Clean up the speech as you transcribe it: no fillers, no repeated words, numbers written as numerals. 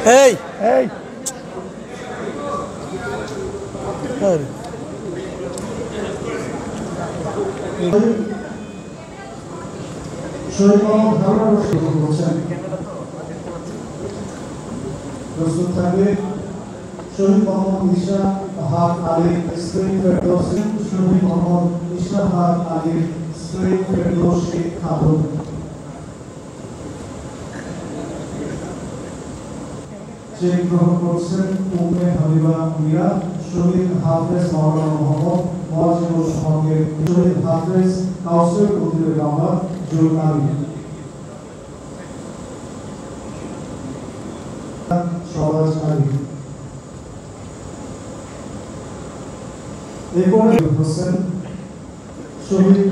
Hey! Hey! Hey! শহীদ মোহাম্মদ হারুন রশিদ বলছেন প্রস্তুত থাকবে শহীদ মোহাম্মদ ইশরাক আলী স্প্রিং ফেরদৌসি শহীদ মোহাম্মদ ইশরাক আলী স্প্রিং ফেরদৌসি খাতুন চেক গ্রহণ করছেন উম্মে হাবিবা মিয়া শহীদ হাফেজ মাওলানা মোহাম্মদ ওয়াজিবুল হকের শহীদ হাফেজ কাউসার উদ্দিনের বাবা জুল আলী সরাজ আলী এরপরে হোসেন শহীদ